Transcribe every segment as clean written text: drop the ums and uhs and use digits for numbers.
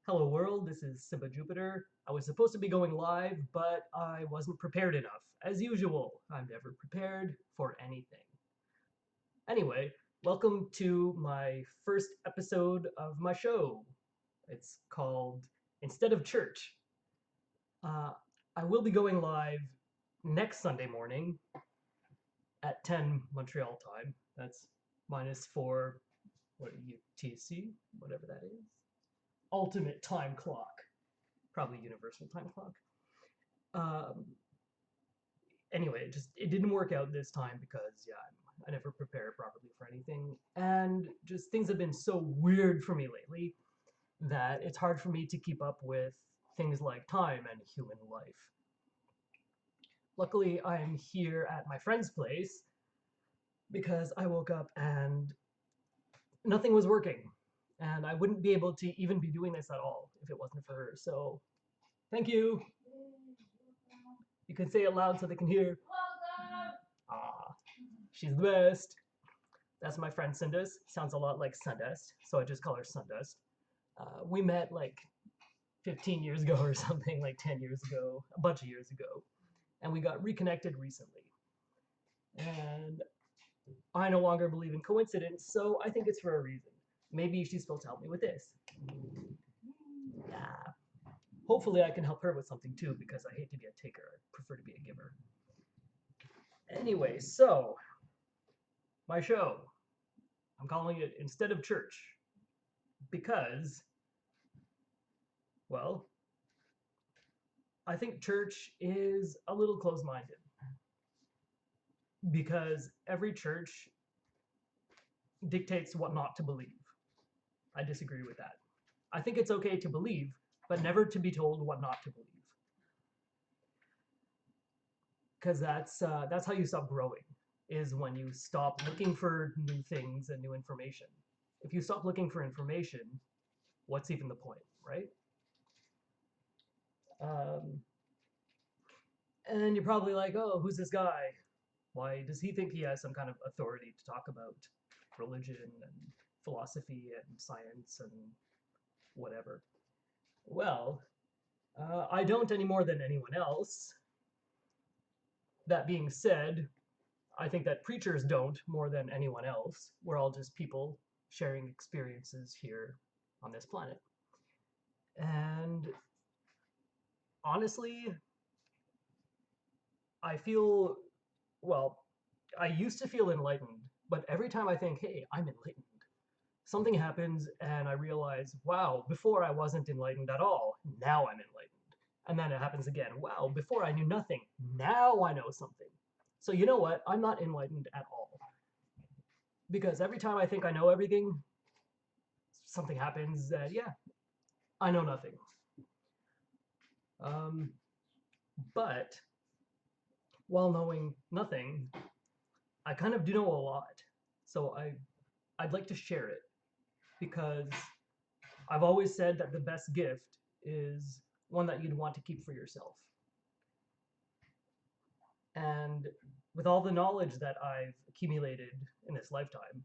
Hello world, this is Simba Jupiter. I was supposed to be going live, but I wasn't prepared enough. As usual, I'm never prepared for anything. Anyway, welcome to my first episode of my show. It's called Instead of Church. Uh, I will be going live next Sunday morning at 10 Montreal time. That's -4, what, UTC? Whatever that is. Ultimate time clock. Probably universal time clock. Um, anyway, it didn't work out this time because yeah, I never prepare properly for anything, and just things have been so weird for me lately that it's hard for me to keep up with things like time and human life. Luckily, I'm here at my friend's place because I woke up and nothing was working, and I wouldn't be able to even be doing this at all if it wasn't for her. So, thank you. You can say it loud so they can hear. Ah, she's the best. That's my friend Sundust. Sounds a lot like Sundust, so I just call her Sundust. We met like 15 years ago or something, like 10 years ago, a bunch of years ago, and we got reconnected recently. And I no longer believe in coincidence, so I think it's for a reason. Maybe she's supposed to help me with this. Yeah. Hopefully, I can help her with something too, because I hate to be a taker. I prefer to be a giver. Anyway, so my show. I'm calling it Instead of Church because, well, I think church is a little close minded because every church dictates what not to believe. I disagree with that. I think it's okay to believe, but never to be told what not to believe. Because that's how you stop growing, is when you stop looking for new things and new information. If you stop looking for information, what's even the point, right? Um, and you're probably like, oh, who's this guy? Why does he think he has some kind of authority to talk about religion and philosophy and science and whatever? Well, I don't any more than anyone else. That being said, I think that preachers don't more than anyone else. We're all just people sharing experiences here on this planet. And honestly, I feel, well, I used to feel enlightened, but every time I think, hey, I'm enlightened, something happens and I realize, wow, before I wasn't enlightened at all. Now I'm enlightened. And then it happens again. Wow, before I knew nothing. Now I know something. So you know what? I'm not enlightened at all. Because every time I think I know everything, something happens that, yeah, I know nothing. Um, but while knowing nothing, I kind of do know a lot. So I'd like to share it because I've always said that the best gift is one that you'd want to keep for yourself. And with all the knowledge that I've accumulated in this lifetime,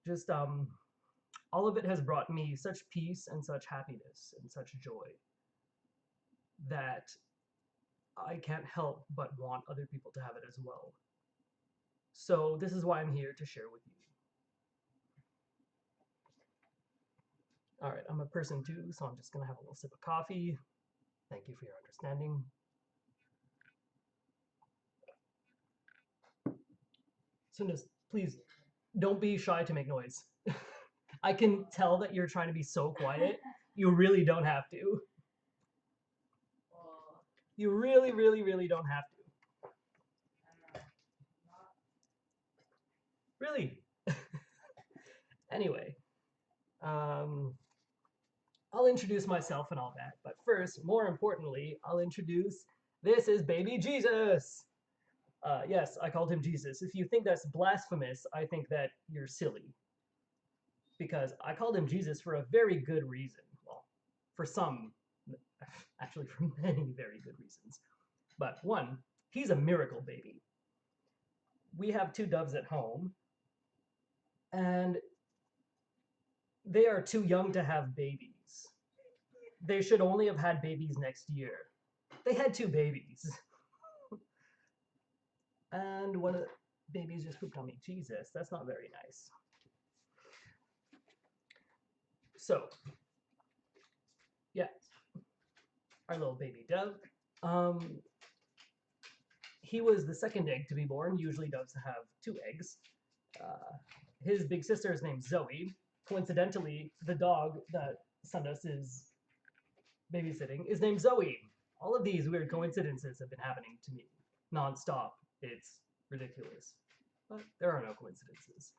just all of it has brought me such peace and such happiness and such joy that I can't help but want other people to have it as well. So this is why I'm here to share with you. All right, I'm a person too, so I'm just gonna have a little sip of coffee. Thank you for your understanding. So just please don't be shy to make noise. I can tell that you're trying to be so quiet. You really don't have to. You really, really, really don't have to. Really. Anyway, um, I'll introduce myself and all that. But first, more importantly, I'll introduce this is baby Jesus. Yes, I called him Jesus. If you think that's blasphemous, I think that you're silly. Because I called him Jesus for a very good reason. Well, for some, actually, for many very good reasons. But one, he's a miracle baby. We have two doves at home, and They are too young to have babies. They should only have had babies next year. They had 2 babies. And one of the babies just pooped on me. Jesus, that's not very nice. So, yeah, our little baby dove. Um, he was the second egg to be born. Usually doves have 2 eggs. His big sister is named Zoe. Coincidentally, the dog that Sundus is babysitting is named Zoe. All of these weird coincidences have been happening to me nonstop. It's ridiculous. But there are no coincidences.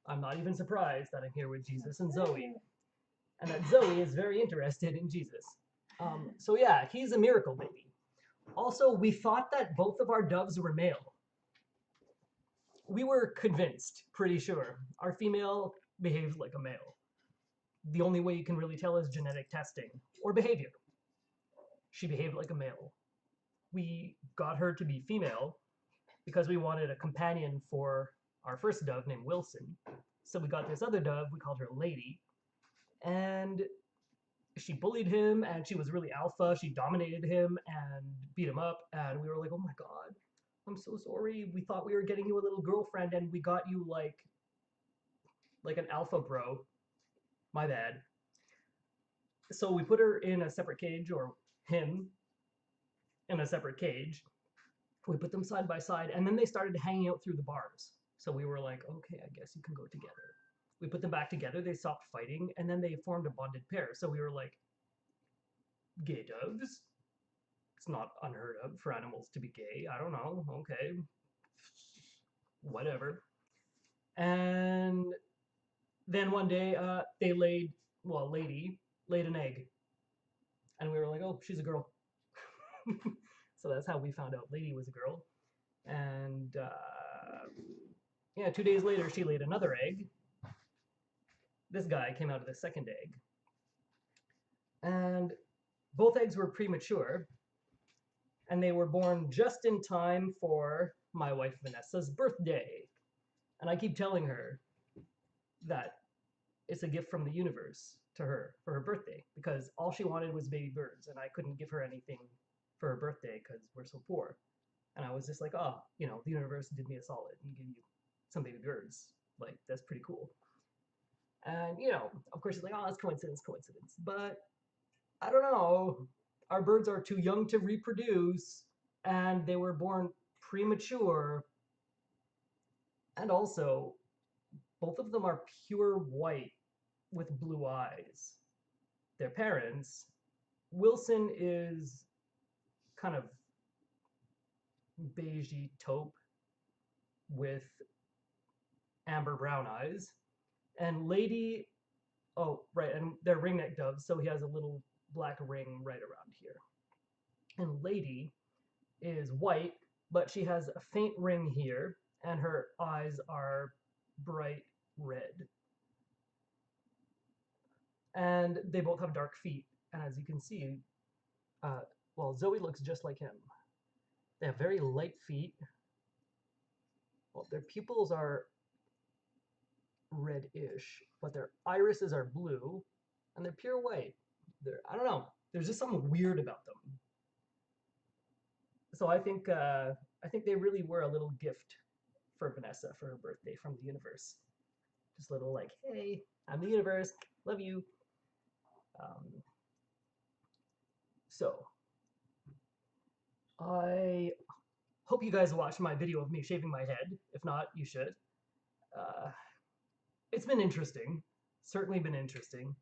I'm not even surprised that I'm here with Jesus and Zoe, and that Zoe is very interested in Jesus. So yeah, he's a miracle baby. Also, we thought that both of our doves were male. We were convinced, pretty sure. Our female behaves like a male. The only way you can really tell is genetic testing or behavior. She behaved like a male. We got her to be female because we wanted a companion for our first dove named Wilson. So we got this other dove, we called her Lady, and she bullied him, and she was really alpha. She dominated him and beat him up, and we were like, oh my god, I'm so sorry. We thought we were getting you a little girlfriend, and we got you like an alpha bro. My bad. So we put her in a separate cage, or him in a separate cage. We put them side by side, and then they started hanging out through the bars. So we were like, okay, I guess you can go together. We put them back together, they stopped fighting, and then they formed a bonded pair. So we were like, gay doves? It's not unheard of for animals to be gay. I don't know. Okay. Whatever. And then one day, Lady laid an egg. And we were like, oh, she's a girl. So that's how we found out Lady was a girl. And yeah, 2 days later, she laid another egg. This guy came out of the second egg. And both eggs were premature. And they were born just in time for my wife Vanessa's birthday. And I keep telling her that it's a gift from the universe to her for her birthday, because all she wanted was baby birds, and I couldn't give her anything for her birthday because we're so poor. And I was just like, oh, the universe did me a solid and give you some baby birds. Like, that's pretty cool. And, of course, she's like, oh, that's coincidence. But I don't know. Our birds are too young to reproduce, and they were born premature. And also, both of them are pure white with blue eyes. Their parents, Wilson is kind of beigey taupe with amber brown eyes. And Lady, oh, right, and they're ringneck doves, so he has a little black ring right around here. And Lady is white, but she has a faint ring here, and her eyes are bright red. And they both have dark feet, and as you can see, Zoe looks just like him. They have very light feet. Well, their pupils are reddish, but their irises are blue, and they're pure white. I don't know. There's just something weird about them. So I think they really were a little gift for Vanessa for her birthday from the universe. Just a little like, hey, I'm the universe, love you. So I hope you guys watched my video of me shaving my head. If not, you should. It's been interesting. Certainly been interesting.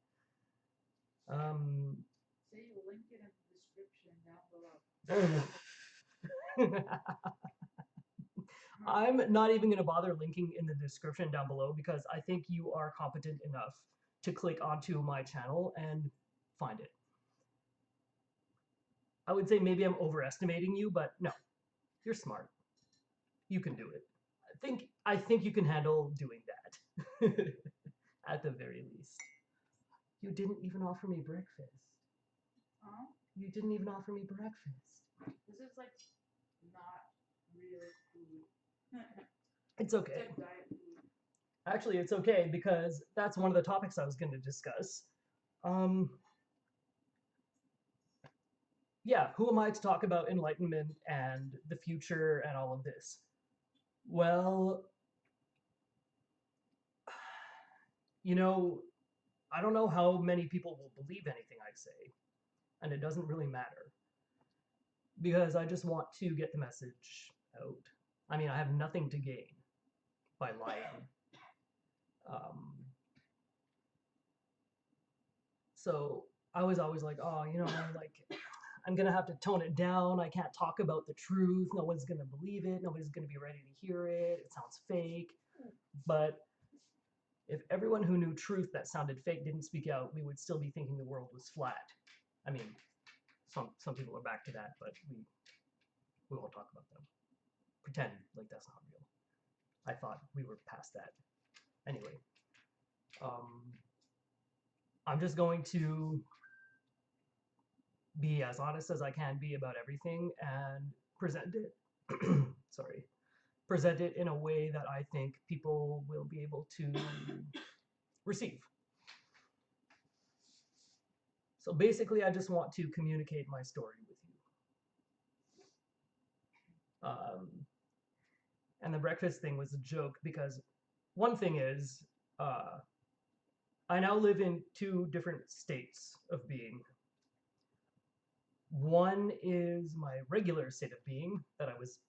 So you link it in the description down below. I'm not even going to bother linking in the description down below because I think you are competent enough to click onto my channel and find it. I would say maybe I'm overestimating you, but no, you're smart. You can do it. I think you can handle doing that. At the very least. You didn't even offer me breakfast. Huh? You didn't even offer me breakfast. This is like not real food. It's okay. It's like diet food. Actually, it's okay because that's one of the topics I was going to discuss. Um, yeah, who am I to talk about enlightenment and the future and all of this? Well, you know, I don't know how many people will believe anything I say, and it doesn't really matter because I just want to get the message out. I mean, I have nothing to gain by lying. Um, so I was always like, oh, like I'm gonna have to tone it down. I can't talk about the truth. No one's gonna believe it. Nobody's gonna be ready to hear it. It sounds fake. But if everyone who knew truth that sounded fake didn't speak out, we would still be thinking the world was flat. I mean, some people are back to that, but we won't talk about them. Pretend like that's not real. I thought we were past that. Anyway, um, I'm just going to be as honest as I can be about everything and present it. Sorry, present it in a way that I think people will be able to receive. So basically, I just want to communicate my story with you. And the breakfast thing was a joke because one thing is, uh, I now live in two different states of being. One is my regular state of being that I was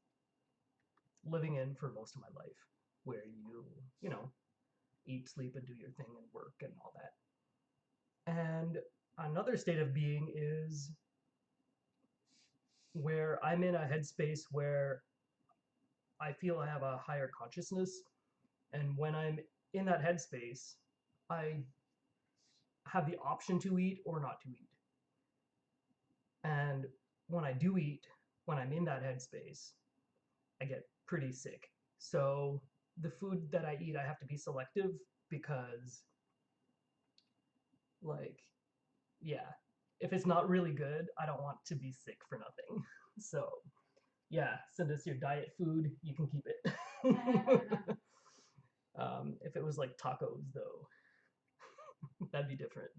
living in for most of my life, where you know, eat, sleep, and do your thing and work and all that. And another state of being is where I'm in a headspace where I feel I have a higher consciousness. And when I'm in that headspace, I have the option to eat or not to eat. And when I do eat, when I'm in that headspace, I get pretty sick. So the food that I eat, I have to be selective because, like, yeah, if it's not really good, I don't want to be sick for nothing. So, yeah, send us your diet food. You can keep it. If it was like tacos, though, that'd be different.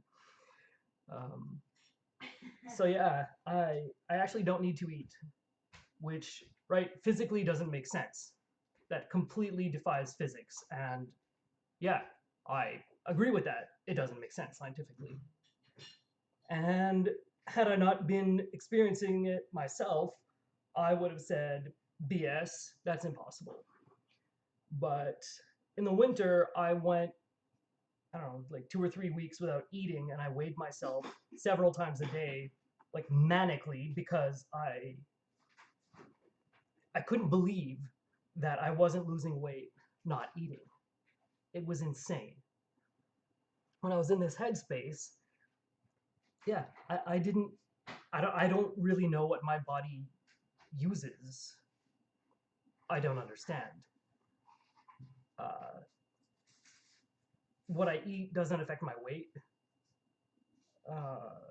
Um, so yeah, I actually don't need to eat, which right physically doesn't make sense. That completely defies physics, and yeah, I agree with that. It doesn't make sense scientifically. And had I not been experiencing it myself, I would have said BS. That's impossible. But in the winter, I went, I don't know, like 2 or 3 weeks without eating, and I weighed myself several times a day, like manically, because I couldn't believe that I wasn't losing weight not eating. It was insane. When I was in this headspace, yeah, I didn't, I don't really know what my body uses. I don't understand. Uh, what I eat doesn't affect my weight. Uh,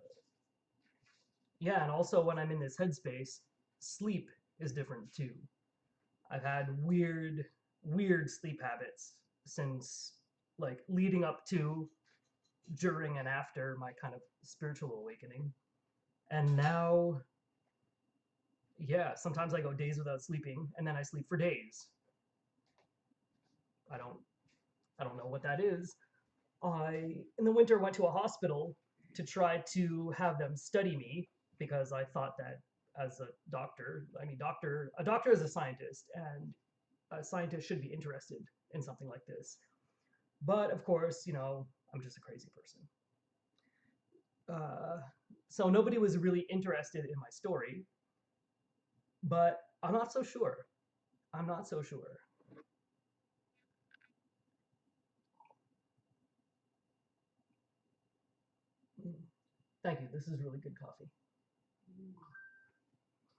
yeah, and also when I'm in this headspace, sleep is different too. I've had weird sleep habits since like leading up to, during, and after my kind of spiritual awakening. And now, yeah, sometimes I go days without sleeping, and then I sleep for days. I don't, I don't know what that is. I, in the winter, went to a hospital to try to have them study me because I thought that as a doctor, I mean, a doctor is a scientist, and a scientist should be interested in something like this. But of course, I'm just a crazy person. Uh, so nobody was really interested in my story, but I'm not so sure. I'm not so sure. Mm. Thank you. This is really good coffee. Mm.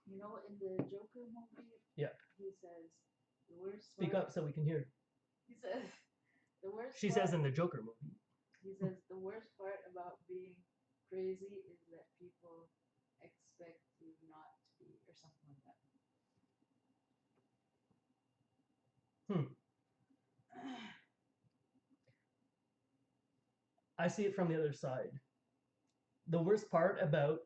You know, in the Joker movie, Yeah. he says the worst Speak part. up so we can hear. He says the worst. She part, says in the Joker movie. He says the worst part about being crazy is that people expect you not to be, or something like that. Hmm. I see it from the other side. The worst part about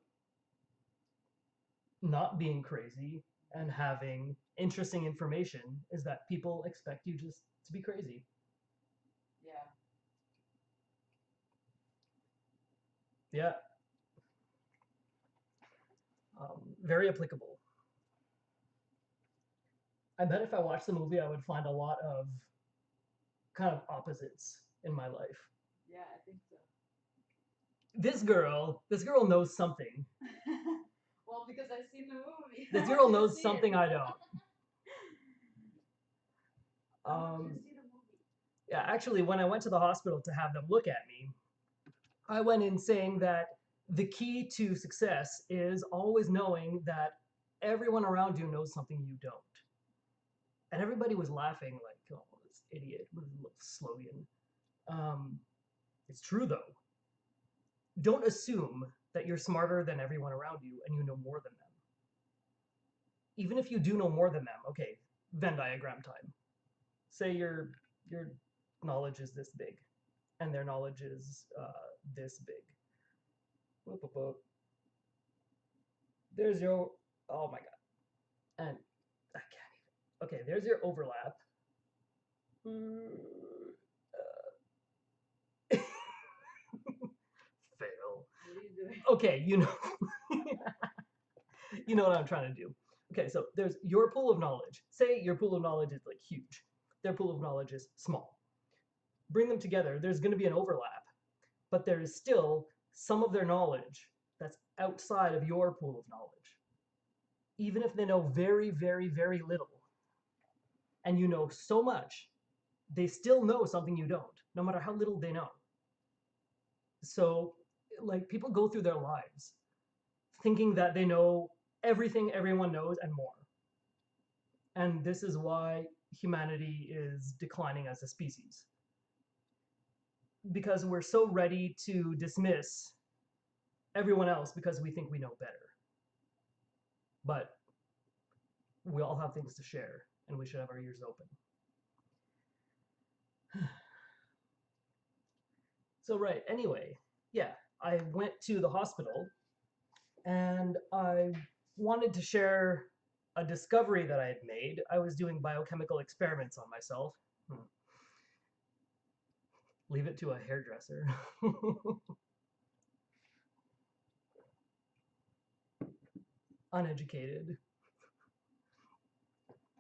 not being crazy and having interesting information is that people expect you just to be crazy. Yeah. Yeah, very applicable. I bet if I watched the movie, I would find a lot of kind of opposites in my life. Yeah, I think so. This girl knows something. Well, because I've seen the movie. This How girl did you knows see it? something I don't. How did you Um, see the movie? yeah, actually, when I went to the hospital to have them look at me, I went in saying that the key to success is always knowing that everyone around you knows something you don't. And everybody was laughing like, oh, this idiot with a little slogan. Um, it's true though. Don't assume that you're smarter than everyone around you and you know more than them. Even if you do know more than them, okay, Venn diagram time. Say your knowledge is this big, and their knowledge is this big. Whoop, whoop, whoop. There's your oh my god, and I can't even. Okay, there's your overlap. Fail. What are you doing? Okay, you know, you know what I'm trying to do. Okay, so there's your pool of knowledge. Say your pool of knowledge is like huge. Their pool of knowledge is small. Bring them together. There's going to be an overlap, but there is still some of their knowledge that's outside of your pool of knowledge. Even if they know very, very, very little, and you know so much, they still know something you don't, no matter how little they know. So, like, people go through their lives thinking that they know everything everyone knows and more. And this is why humanity is declining as a species. Because we're so ready to dismiss everyone else because we think we know better. But we all have things to share, and we should have our ears open. So, right, anyway, yeah, I went to the hospital and I wanted to share a discovery that I had made. I was doing biochemical experiments on myself. Hmm. Leave it to a hairdresser. Uneducated.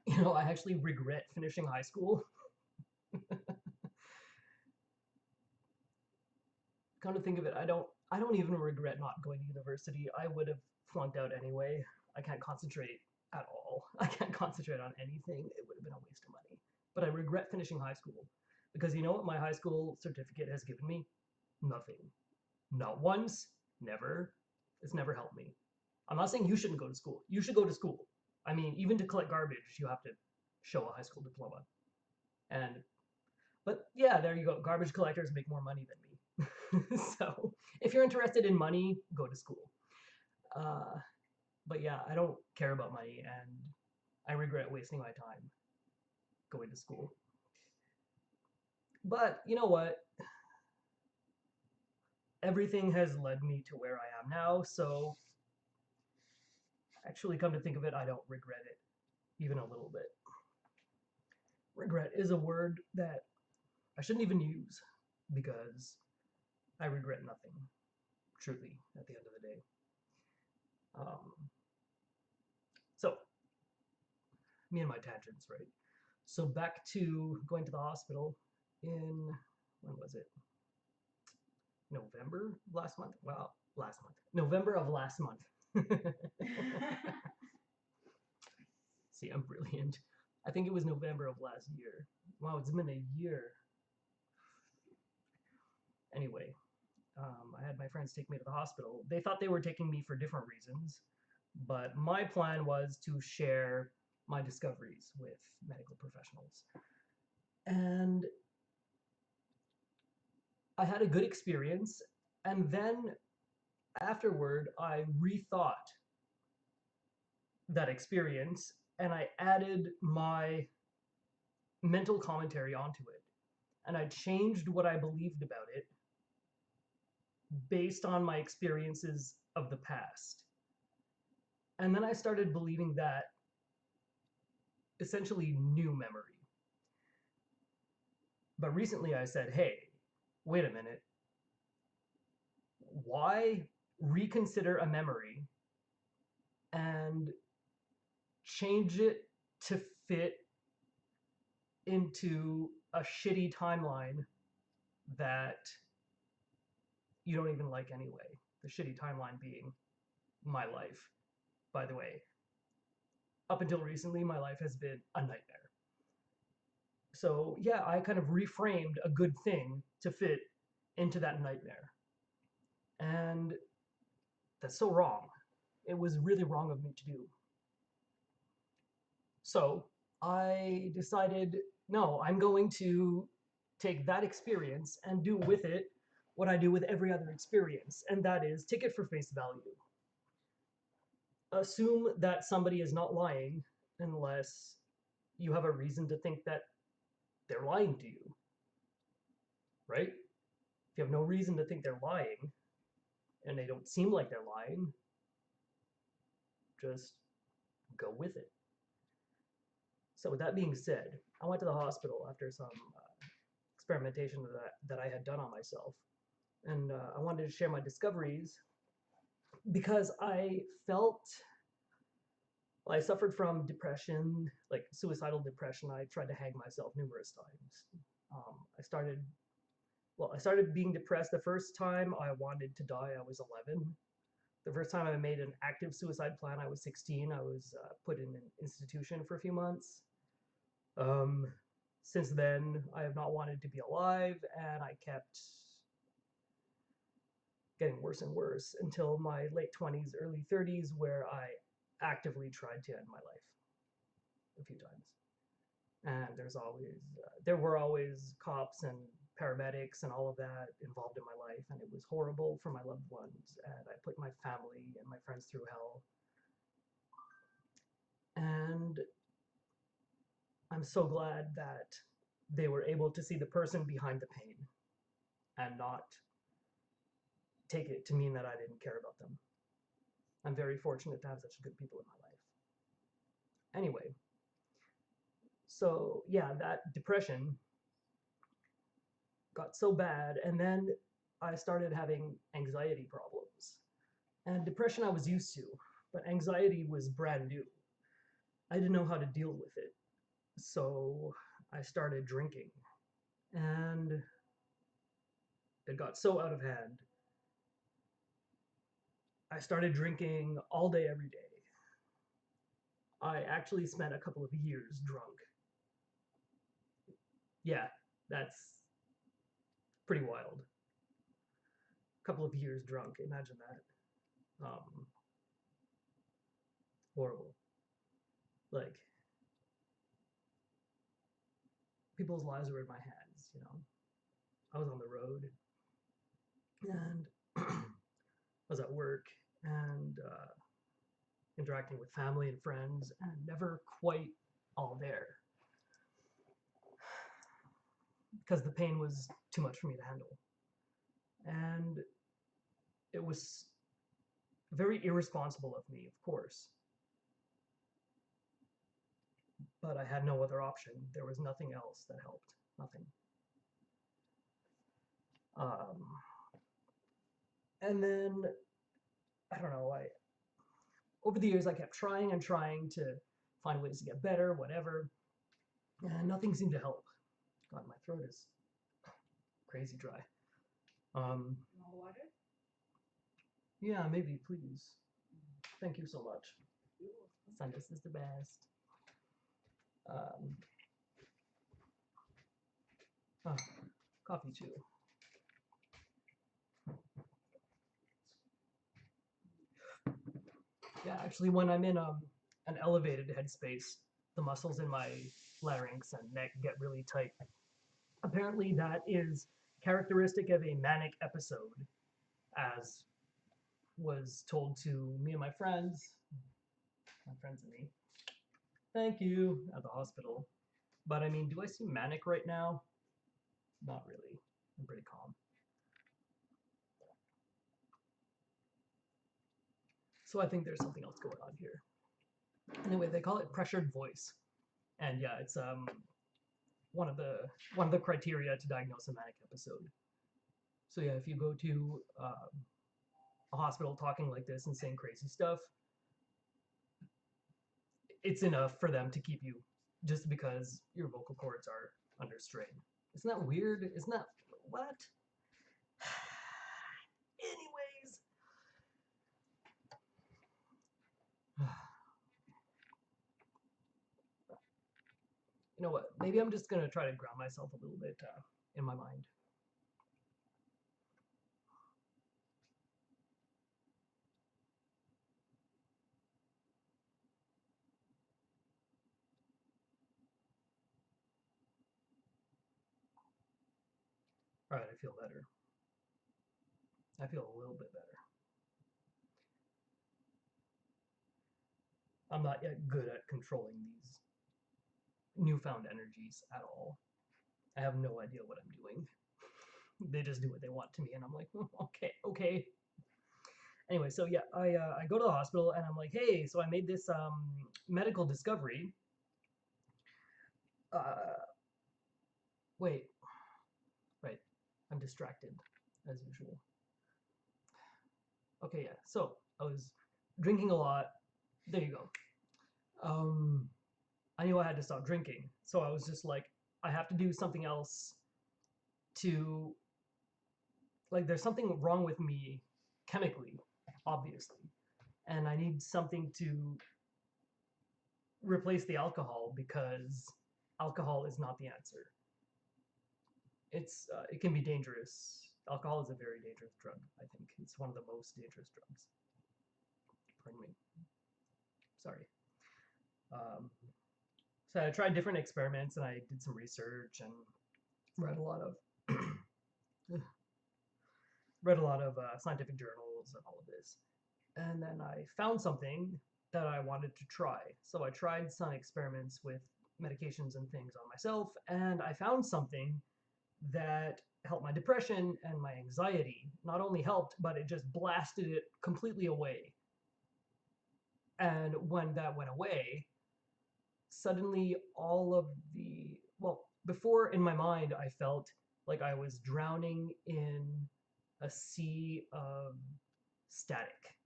You know, I actually regret finishing high school. Come to think of it, I don't even regret not going to university. I would have flunked out anyway. I can't concentrate at all. I can't concentrate on anything. It would have been a waste of money. But I regret finishing high school because you know what my high school certificate has given me? Nothing. Not once, never. It's never helped me. I'm not saying you shouldn't go to school. You should go to school. I mean, even to collect garbage, you have to show a high school diploma. And but yeah, there you go. Garbage collectors make more money than me. So if you're interested in money, go to school. Uh, but yeah, I don't care about money, and I regret wasting my time going to school. But you know what? Everything has led me to where I am now, so actually, come to think of it, I don't regret it even a little bit. Regret is a word that I shouldn't even use because I regret nothing, truly, at the end of the day. Um, so, me and my tangents, right? So, back to going to the hospital in, when was it? November of last month? Well, last month. November of last month. See, I'm brilliant. I think it was November of last year. Wow, it's been a year. Anyway, I had my friends take me to the hospital. They thought they were taking me for different reasons, but my plan was to share my discoveries with medical professionals. And I had a good experience. And then afterward, I rethought that experience and I added my mental commentary onto it. And I changed what I believed about it based on my experiences of the past. And then I started believing that essentially new memory. But recently I said, hey, wait a minute. Why reconsider a memory and change it to fit into a shitty timeline that you don't even like anyway? The shitty timeline being my life. By the way, up until recently, my life has been a nightmare. So, yeah, I kind of reframed a good thing to fit into that nightmare. And that's so wrong. It was really wrong of me to do. So, I decided no, I'm going to take that experience and do with it what I do with every other experience, and that is take it for face value. Assume that somebody is not lying unless you have a reason to think that they're lying to you, right? If you have no reason to think they're lying and they don't seem like they're lying, just go with it. So, with that being said, I went to the hospital after some experimentation that I had done on myself. And I wanted to share my discoveries because I felt I suffered from depression, like suicidal depression. I tried to hang myself numerous times. I started being depressed the first time I wanted to die. I was 11. The first time I made an active suicide plan, I was 16. I was put in an institution for a few months. Um, since then, I have not wanted to be alive, and I kept getting worse and worse until my late 20s, early 30s, where I actively tried to end my life a few times. And there were always cops and paramedics and all of that involved in my life, and it was horrible for my loved ones, and I put my family and my friends through hell. And I'm so glad that they were able to see the person behind the pain and not take it to mean that I didn't care about them. I'm very fortunate to have such good people in my life. Anyway, so yeah, that depression got so bad, and then I started having anxiety problems. And depression I was used to, but anxiety was brand new. I didn't know how to deal with it. So I started drinking, and it got so out of hand. I started drinking all day, every day. I actually spent a couple of years drunk. Yeah, that's pretty wild. A couple of years drunk, imagine that. Horrible. Like, people's lives were in my hands, you know. I was on the road, and I was at work, and interacting with family and friends, and never quite all there because the pain was too much for me to handle. And it was very irresponsible of me, of course, but I had no other option. There was nothing else that helped. Nothing. Um, and then I don't know. I over the years I kept trying and trying to find ways to get better, whatever, and nothing seemed to help. God, my throat is crazy dry. Um, More water? yeah, maybe, please. Thank you so much. Santos is the best. Um, oh, coffee too. Yeah, actually, when I'm in an elevated headspace, the muscles in my larynx and neck get really tight. Apparently, that is characteristic of a manic episode, as was told to me and my friends and me. Thank you at the hospital. But I mean, do I seem manic right now? Not really. I'm pretty calm. So I think there's something else going on here. Anyway, they call it pressured voice, and yeah, it's one of the criteria to diagnose a manic episode. So yeah, if you go to a hospital talking like this and saying crazy stuff, it's enough for them to keep you just because your vocal cords are under strain. Isn't that weird? Isn't that what? Anyways, you know what? Maybe I'm just gonna try to ground myself a little bit in my mind. All right, I feel better. I feel a little bit better. I'm not yet good at controlling these newfound energies at all. I have no idea what I'm doing. They just do what they want to me, and I'm like, okay, okay. Anyway, so yeah, I go to the hospital and I'm like, hey, so I made this medical discovery. Uh, wait, right, I'm distracted as usual. Okay, yeah. So I was drinking a lot. There you go. Um, I knew I had to stop drinking, so I was just like, I have to do something else to like. There's something wrong with me chemically, obviously, and I need something to replace the alcohol because alcohol is not the answer. It can be dangerous. Alcohol is a very dangerous drug. I think it's one of the most dangerous drugs. Pardon me. Sorry. Um, so I tried different experiments and I did some research and read a lot of scientific journals and all of this. And then I found something that I wanted to try. So I tried some experiments with medications and things on myself, and I found something that helped my depression and my anxiety. Not only helped, but it just blasted it completely away. And when that went away, suddenly all of before in my mind, I felt like I was drowning in a sea of static.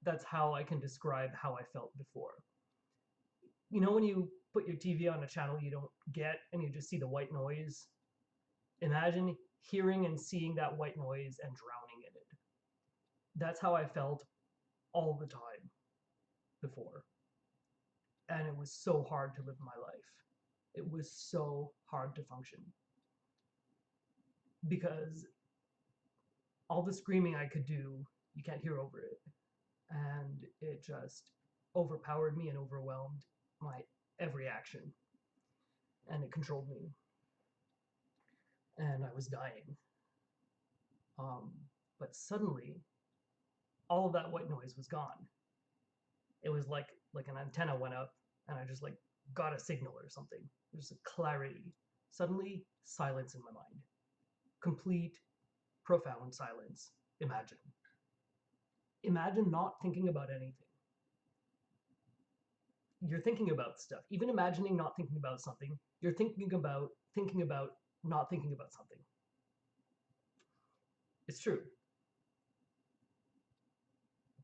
That's how I can describe how I felt before. You know, when you put your TV on a channel you don't get and you just see the white noise? Imagine hearing and seeing that white noise and drowning in it. That's how I felt all the time before. And it was so hard to live my life. It was so hard to function because all the screaming I could do, you can't hear over it. And it just overpowered me and overwhelmed my every action. And it controlled me. And I was dying. Um, but suddenly, all of that white noise was gone. It was like an antenna went up, and I just like got a signal or something. There's a clarity. Suddenly, silence in my mind. Complete, profound silence. Imagine. Imagine not thinking about anything. You're thinking about stuff. Even imagining not thinking about something, you're thinking about not thinking about something. It's true.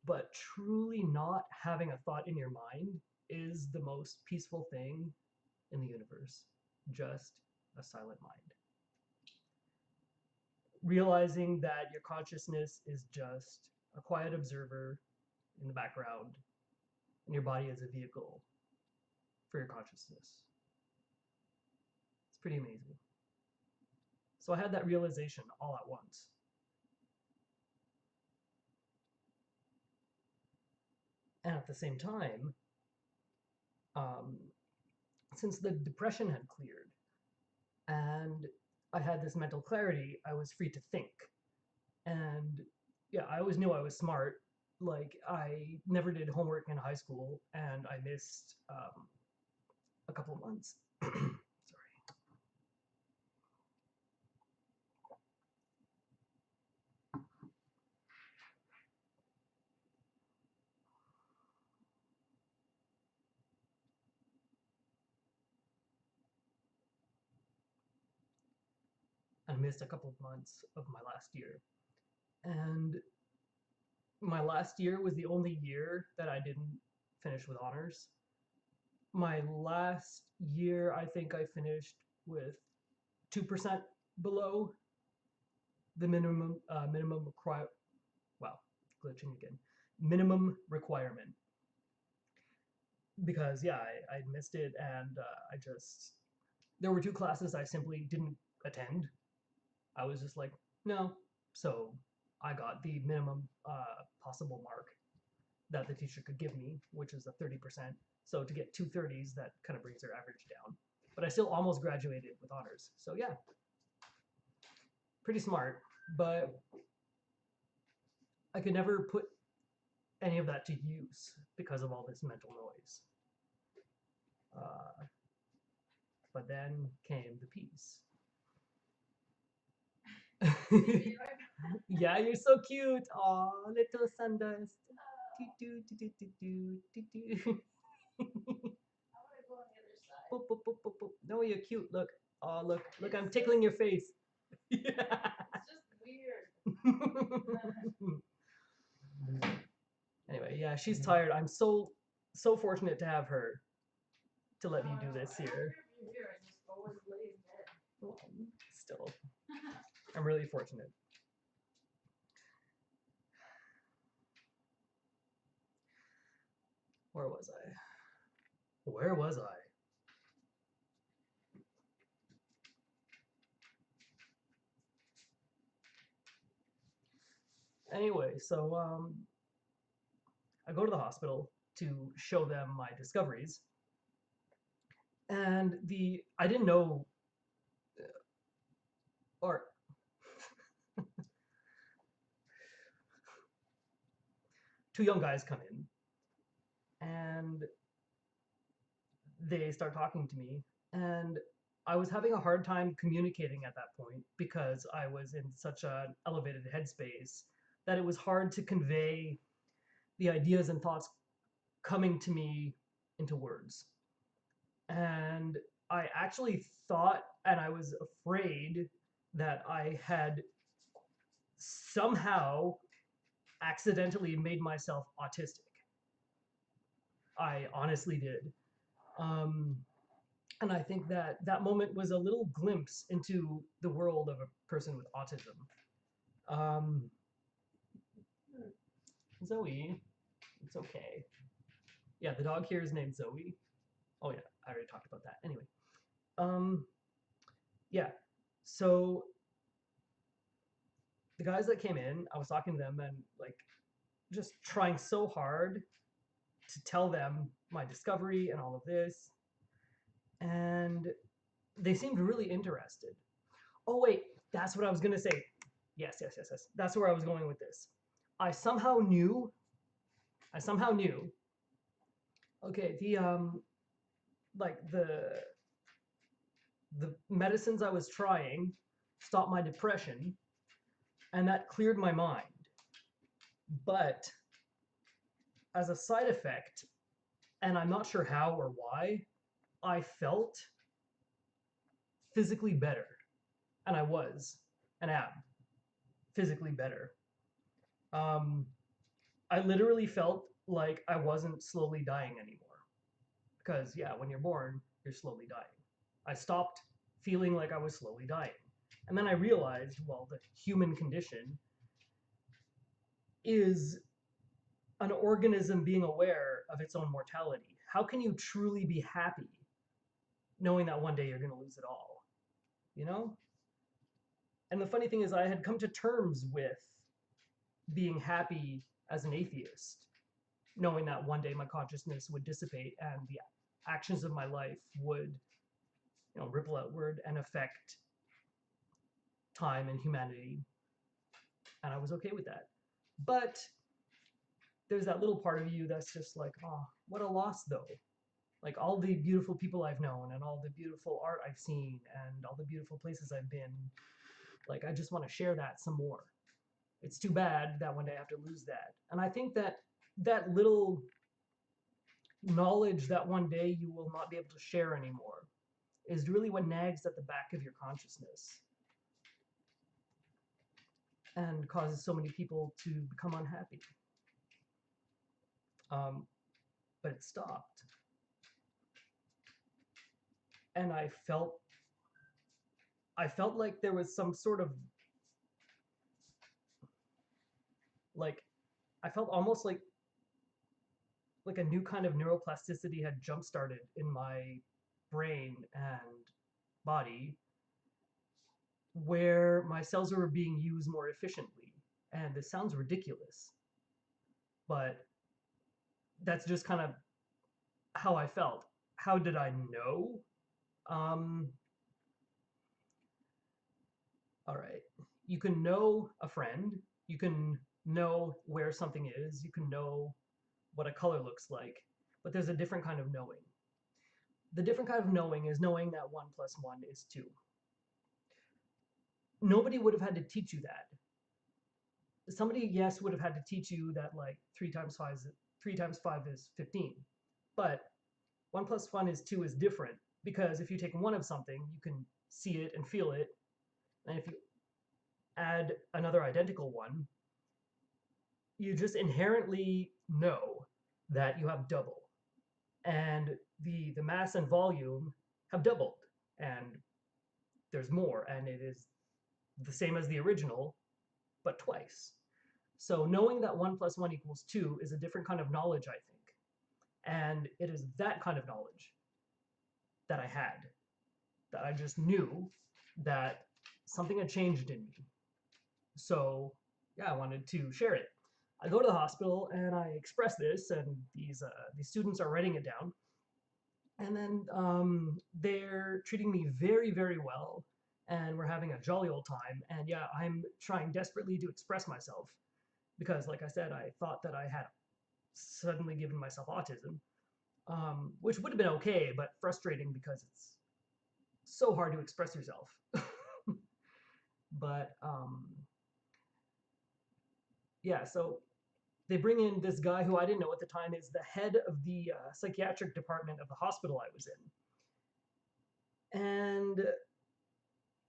But truly not having a thought in your mind is the most peaceful thing in the universe. Just a silent mind. Realizing that your consciousness is just a quiet observer in the background, and your body is a vehicle for your consciousness. It's pretty amazing. So I had that realization all at once. And at the same time, um, since the depression had cleared and I had this mental clarity, I was free to think. And yeah, I always knew I was smart. Like, I never did homework in high school and I missed a couple of months. Sorry. I missed a couple of months of my last year. And my last year was the only year that I didn't finish with honors. My last year, I think I finished with 2% below the minimum require. Wow, glitching again. Minimum requirement because yeah, I missed it and I just there were two classes I simply didn't attend. I was just like no, so I got the minimum possible mark that the teacher could give me, which is a 30%. So to get 230s, that kind of brings their average down. But I still almost graduated with honors. So yeah, pretty smart. But I could never put any of that to use because of all this mental noise. Uh, but then came the peace. Yeah, you're so cute. Aw, little sundust. Do, do, do, do, do, do, do. I want to go on the other side. Boop, boop, boop, boop, boop. No, you're cute. Look. Oh, look. Look, I'm tickling your face. Yeah. It's just weird. Anyway, yeah, she's tired. I'm so fortunate to have her to let me do this I don't here. care if you're here. I just always lay in bed. Well, still, I'm really fortunate. Where was I? Where was I? Anyway, so I go to the hospital to show them my discoveries, and the I didn't know, or two young guys come in, and they start talking to me, and I was having a hard time communicating at that point because I was in such an elevated headspace that it was hard to convey the ideas and thoughts coming to me into words. And I actually thought and I was afraid that I had somehow accidentally made myself autistic. I honestly did. Um, and I think that that moment was a little glimpse into the world of a person with autism. Um, Zoe, it's okay. Yeah, the dog here is named Zoe. Oh yeah, I already talked about that. Anyway, um, yeah. So the guys that came in, I was talking to them and like just trying so hard to tell them my discovery and all of this, and they seemed really interested. Oh wait, that's what I was gonna say. Yes, yes, yes, yes. That's where I was going with this. I somehow knew. I somehow knew. Okay, the like the medicines I was trying stopped my depression, and that cleared my mind. But as a side effect, and I'm not sure how or why, I felt physically better, and I was and am physically better. Um, I literally felt like I wasn't slowly dying anymore. Because, yeah, when you're born, you're slowly dying. I stopped feeling like I was slowly dying. And then I realized, well, the human condition is an organism being aware of its own mortality. How can you truly be happy knowing that one day you're going to lose it all? You know? And the funny thing is, I had come to terms with being happy as an atheist, knowing that one day my consciousness would dissipate and the actions of my life would, ripple outward and affect time and humanity. And I was okay with that. But there's that little part of you that's just like, oh, what a loss though. Like all the beautiful people I've known and all the beautiful art I've seen and all the beautiful places I've been, like I just want to share that some more. It's too bad that one day I have to lose that. And I think that that little knowledge that one day you will not be able to share anymore is really what nags at the back of your consciousness. and causes so many people to become unhappy. Um, but it stopped, and I felt like there was some sort of like I felt almost like a new kind of neuroplasticity had jump started in my brain and body where my cells were being used more efficiently. And this sounds ridiculous, but that's just kind of how I felt. How did I know? Um, all right. You can know a friend, you can know where something is, you can know what a color looks like, but there's a different kind of knowing. The different kind of knowing is knowing that 1 plus 1 is 2. Nobody would have had to teach you that. Somebody, yes, would have had to teach you that like 3 times 5 is 15. But 1 plus 1 is 2 is different because if you take one of something, you can see it and feel it. And if you add another identical one, you just inherently know that you have double. And the mass and volume have doubled. And there's more. And it is the same as the original, but twice. So knowing that 1 plus 1 equals 2 is a different kind of knowledge, I think. And it is that kind of knowledge that I had, that I just knew that something had changed in me. So, yeah, I wanted to share it. I go to the hospital and I express this, and these students are writing it down. And then they're treating me very, very well, and we're having a jolly old time. And yeah, I'm trying desperately to express myself because, like I said, I thought that I had suddenly given myself autism, which would have been okay, but frustrating because it's so hard to express yourself. But yeah, so they bring in this guy who I didn't know at the time is the head of the psychiatric department of the hospital I was in. And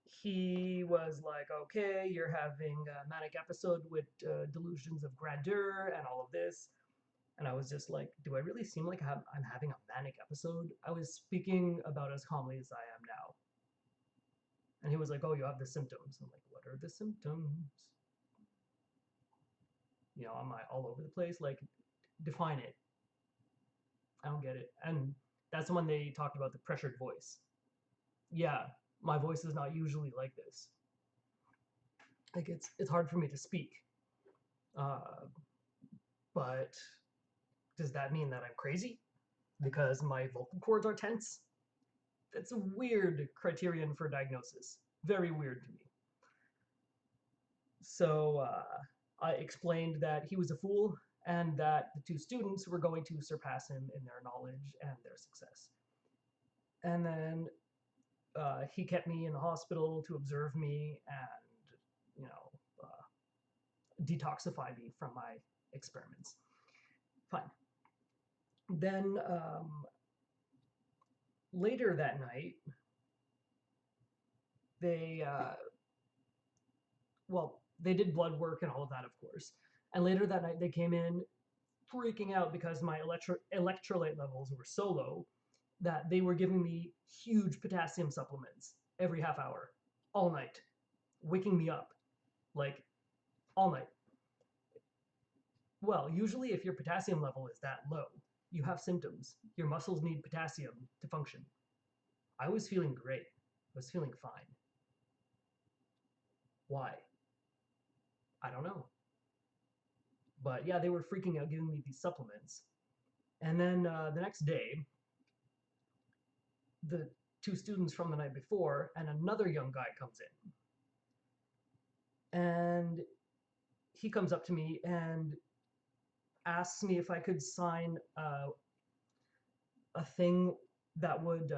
he was like, okay, you're having a manic episode with delusions of grandeur and all of this. And I was just like, do I really seem like I'm having a manic episode? I was speaking about as calmly as I am now. And he was like, oh, you have the symptoms. I'm like, what are the symptoms? Am I all over the place? Like, define it. I don't get it. And that's when they talked about the pressured voice. Yeah, my voice is not usually like this. Like it's hard for me to speak. Uh, but does that mean that I'm crazy because my vocal cords are tense? That's a weird criterion for diagnosis. Very weird to me. So I explained that he was a fool and that the two students were going to surpass him in their knowledge and their success. And then he kept me in the hospital to observe me and, detoxify me from my experiments. Fine. Then later that night, they, they did blood work and all of that, of course. And later that night, they came in freaking out because my electrolyte levels were so low that they were giving me huge potassium supplements every half hour, all night, waking me up, like all night. Well, usually if your potassium level is that low, you have symptoms. Your muscles need potassium to function. I was feeling great. I was feeling fine. Why? I don't know. But yeah, they were freaking out giving me these supplements. And then the next day, the two students from the night before and another young guy comes in. And he comes up to me and asks me if I could sign a thing that would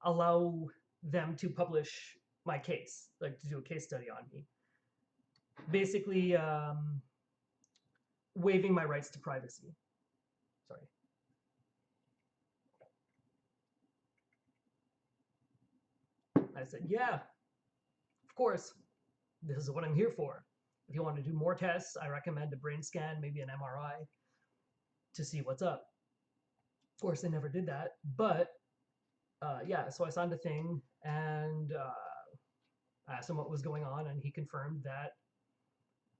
allow them to publish my case, like to do a case study on me. Basically, waiving my rights to privacy. Sorry. I said, yeah, of course. This is what I'm here for. If you want to do more tests, I recommend a brain scan, maybe an MRI, to see what's up. Of course, they never did that, but yeah, so I signed a thing and I asked him what was going on, and he confirmed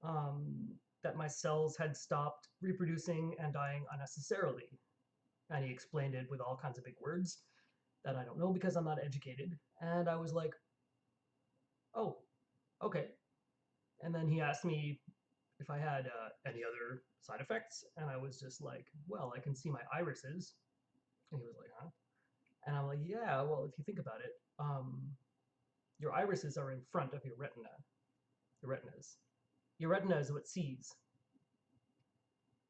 um, that my cells had stopped reproducing and dying unnecessarily. And he explained it with all kinds of big words that I don't know because I'm not educated. And I was like, oh, okay. And then he asked me if I had any other side effects, and I was just like, well, I can see my irises. And he was like, huh? And I'm like, yeah, well, if you think about it, your irises are in front of your retina, your retinas. Your retina is what sees.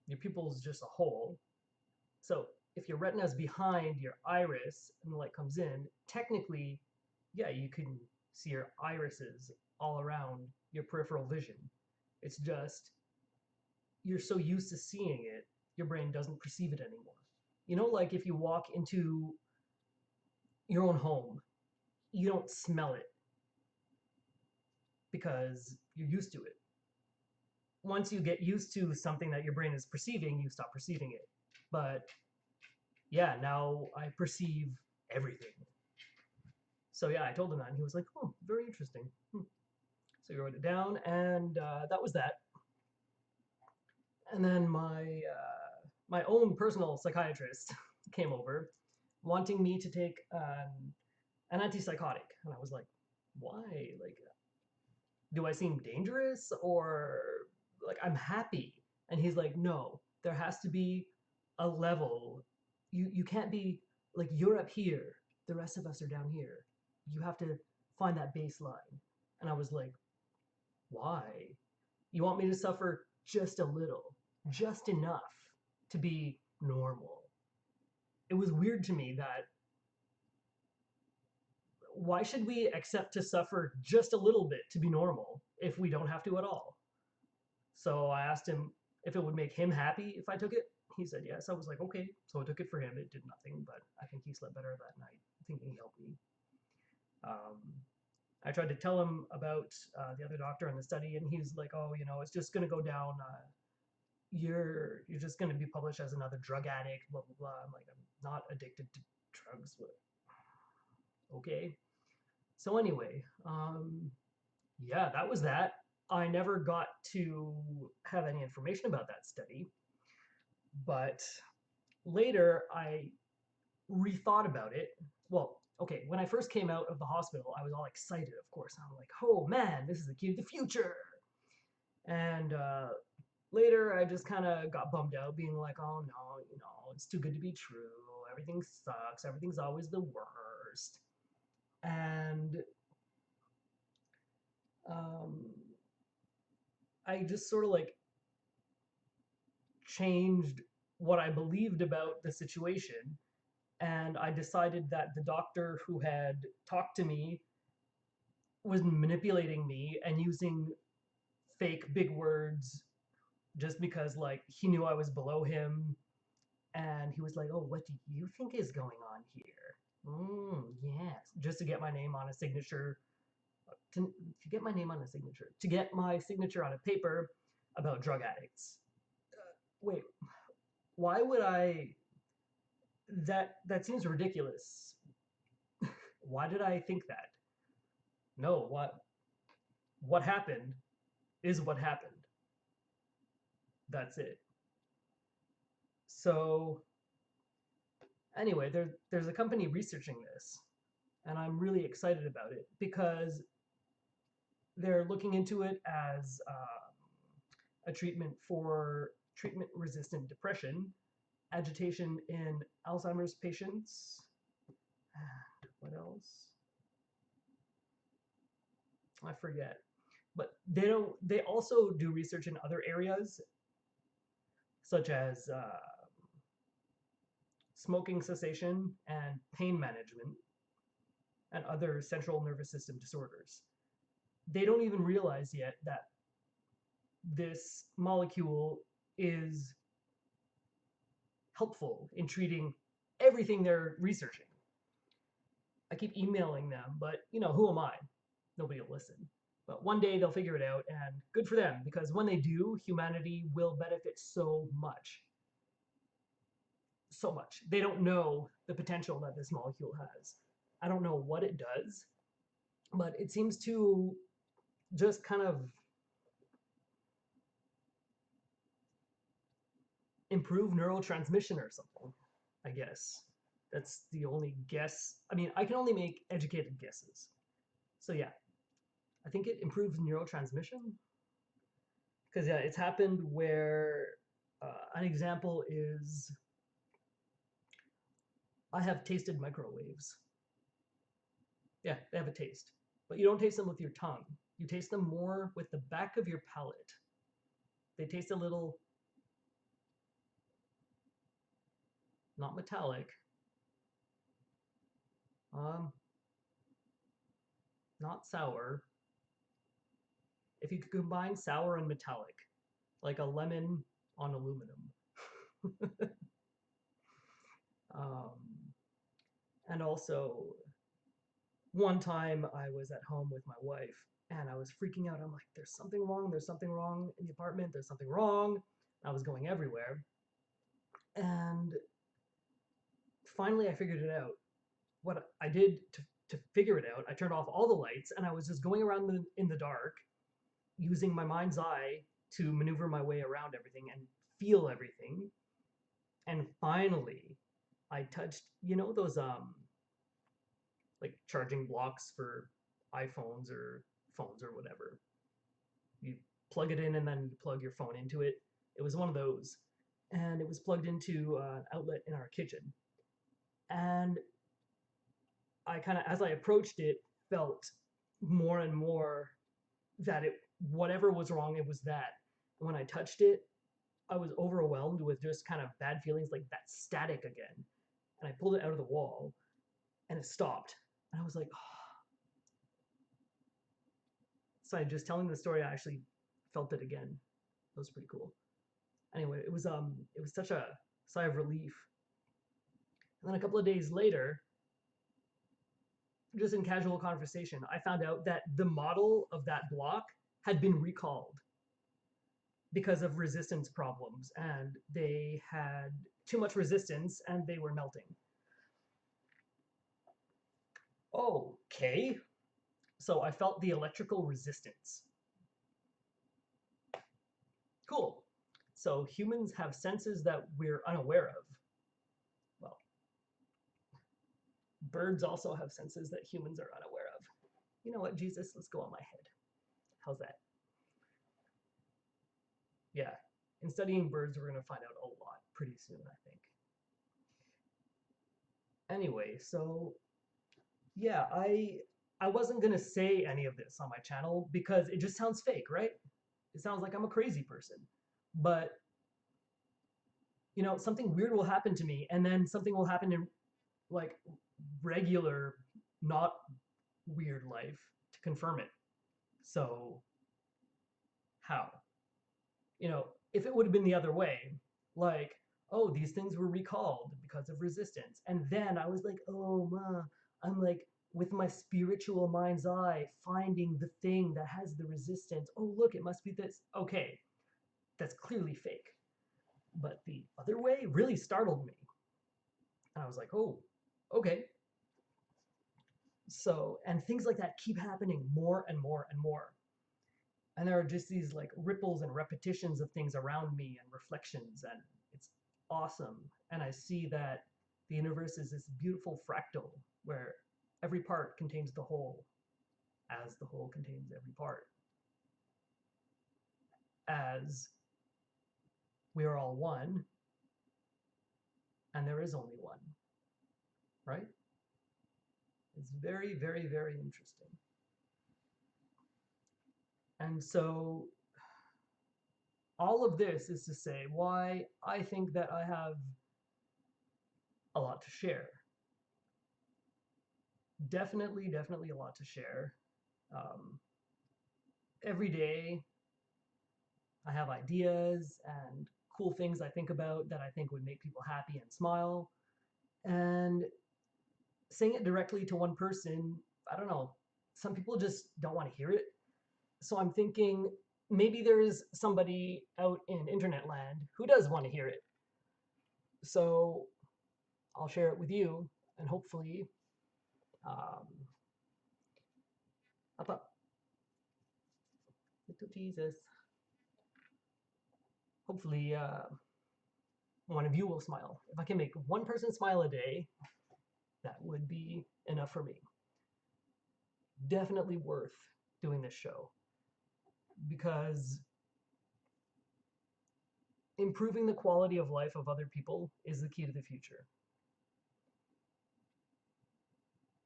Your pupil is just a hole. So if your retina is behind your iris and the light comes in, technically, yeah, you can see your irises all around your peripheral vision. It's just you're so used to seeing it, your brain doesn't perceive it anymore. You know, like if you walk into your own home, you don't smell it because you're used to it. Once you get used to something that your brain is perceiving, you stop perceiving it. But yeah, now I perceive everything. So yeah, I told him that, and he was like, "Oh, very interesting." So he wrote it down, and that was that. And then my own personal psychiatrist came over, wanting me to take an antipsychotic, and I was like, "Why? Like, do I seem dangerous or like I'm happy?" And he's like, "No, there has to be a level. You can't be like you're up here, the rest of us are down here. You have to find that baseline." And I was like, "Why? You want me to suffer just a little, just enough to be normal?" It was weird to me that why should we accept to suffer just a little bit to be normal if we don't have to at all? So I asked him if it would make him happy if I took it. He said yes. I was like, okay. So I took it for him. It did nothing, but I think he slept better that night, thinking he helped me. Um, I tried to tell him about the other doctor and the study, and he's like, "Oh, you know, it's just going to go down. You're just going to be published as another drug addict." Blah blah blah. I'm like, I'm not addicted to drugs. But okay. So anyway, yeah, that was that. I never got to have any information about that study, but later I rethought about it. Well, okay, when I first came out of the hospital, I was all excited, of course. I'm like, oh man, this is the key to the future. And later, I just kind of got bummed out, being like, oh no, you know, it's too good to be true. Everything sucks. Everything's always the worst. And um, I just sort of like changed what I believed about the situation. And I decided that the doctor who had talked to me was manipulating me and using fake big words just because like he knew I was below him, and he was like, "Oh, what do you think is going on here?" Yes, just to get my name on a signature, to get my name on a signature, to get my signature on a paper about drug addicts. Wait, why would I? That seems ridiculous. Why did I think that? No, what happened is what happened. That's it. So anyway, there's a company researching this, and I'm really excited about it because they're looking into it as a treatment for treatment-resistant depression, agitation in Alzheimer's patients. What else? I forget. But they don't. They also do research in other areas, such as smoking cessation and pain management and other central nervous system disorders. They don't even realize yet that this molecule is helpful in treating everything they're researching. I keep emailing them, but you know, who am I? Nobody will listen. But one day they'll figure it out, and good for them, because when they do, humanity will benefit so much. So much. They don't know the potential that this molecule has. I don't know what it does, but it seems to just kind of improve neurotransmission or something, I guess. That's the only guess. I mean, I can only make educated guesses. So yeah, I think it improves neurotransmission. Because yeah, it's happened where an example is I have tasted microwaves. Yeah, they have a taste, but you don't taste them with your tongue. You taste them more with the back of your palate. They taste a little not metallic, um, not sour. If you could combine sour and metallic, like a lemon on aluminum. um, and also, one time I was at home with my wife and I was freaking out. I'm like, there's something wrong. There's something wrong in the apartment. There's something wrong. I was going everywhere. And finally, I figured it out. What I did to figure it out, I turned off all the lights and I was just going around in the dark using my mind's eye to maneuver my way around everything and feel everything. And finally, I touched, those like charging blocks for iPhones or phones or whatever. You plug it in and then you plug your phone into it. It was one of those, and it was plugged into an outlet in our kitchen. And I kind of, as I approached it, felt more and more that it, whatever was wrong, it was that. And when I touched it, I was overwhelmed with just kind of bad feelings, like that static again. And I pulled it out of the wall, and it stopped. And I was like, oh. So I just telling the story, I actually felt it again. That was pretty cool. Anyway, it was such a sigh of relief. And then a couple of days later, just in casual conversation, I found out that the model of that block had been recalled because of resistance problems, and they had too much resistance and they were melting. Okay. So I felt the electrical resistance. Cool. So humans have senses that we're unaware of. Well, birds also have senses that humans are unaware of. You know what, Jesus? Let's go on my head. How's that? Yeah. In studying birds, we're going to find out a lot pretty soon, I think. Anyway, so yeah, I wasn't going to say any of this on my channel because it just sounds fake, right? It sounds like I'm a crazy person. But something weird will happen to me, and then something will happen in like regular, not weird life to confirm it. So how? If it would have been the other way, like, oh, these things were recalled because of resistance. And then I was like, oh, ma, I'm like, with my spiritual mind's eye, finding the thing that has the resistance. Oh, look, it must be this. Okay, that's clearly fake. But the other way really startled me. And I was like, oh, okay. So, and things like that keep happening more and more and more. And there are just these like ripples and repetitions of things around me and reflections, and it's awesome. And I see that the universe is this beautiful fractal where every part contains the whole, as the whole contains every part, as we are all one and there is only one, right? It's very, very, very interesting. And so all of this is to say why I think that I have a lot to share. Definitely, definitely a lot to share. Um, every day, I have ideas and cool things I think about that I think would make people happy and smile. And saying it directly to one person, I don't know, some people just don't want to hear it. So I'm thinking maybe there's somebody out in internet land who does want to hear it. So I'll share it with you, and hopefully, um, up, up, little Jesus. Hopefully, one of you will smile. If I can make one person smile a day, that would be enough for me. Definitely worth doing this show because improving the quality of life of other people is the key to the future.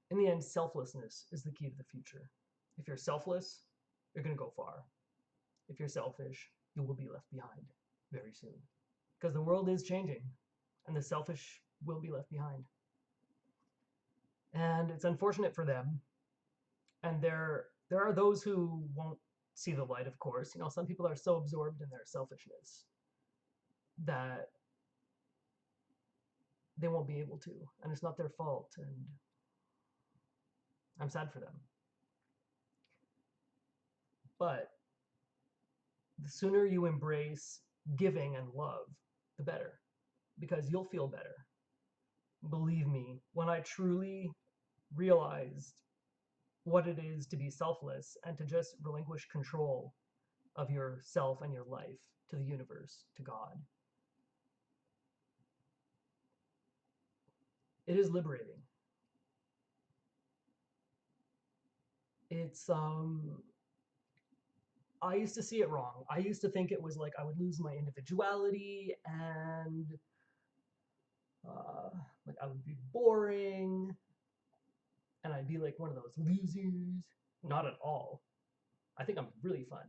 In the end, selflessness is the key to the future. If you're selfless, you're going to go far. If you're selfish, you will be left behind very soon. Because the world is changing, and the selfish will be left behind. And it's unfortunate for them. And there are those who won't see the light, of course. You know, some people are so absorbed in their selfishness that they won't be able to, and it's not their fault. And I'm sad for them. But the sooner you embrace giving and love, the better, because you'll feel better. Believe me, when I truly realized what it is to be selfless and to just relinquish control of yourself and your life to the universe, to God, it is liberating. It's I used to see it wrong. I used to think it was like I would lose my individuality and uh, like I would be boring and I'd be like one of those losers. Not at all. I think I'm really fun,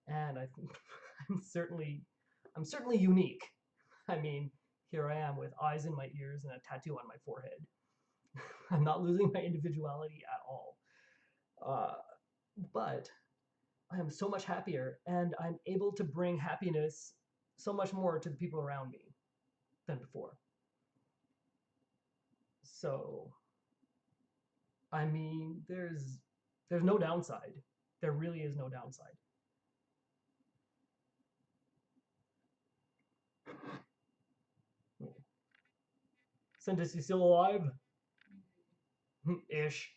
and I think I'm certainly unique. I mean, here I am with eyes in my ears and a tattoo on my forehead. I'm not losing my individuality at all, uh, but I am so much happier, and I'm able to bring happiness so much more to the people around me than before. So, I mean, there's no downside. There really is no downside. Since he's still alive, ish.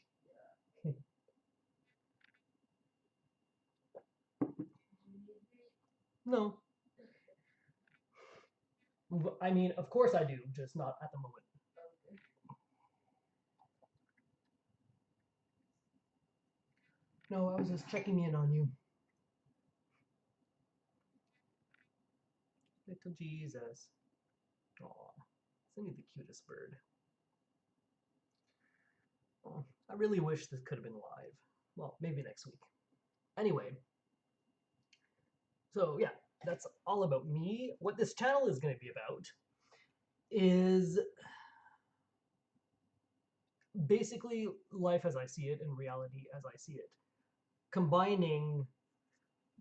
No, I mean, of course I do, just not at the moment. No, I was just checking in on you. Little Jesus. Aw, isn't he the cutest bird? Oh, I really wish this could have been live. Well, maybe next week. Anyway, so yeah, that's all about me. What this channel is going to be about is basically life as I see it and reality as I see it, combining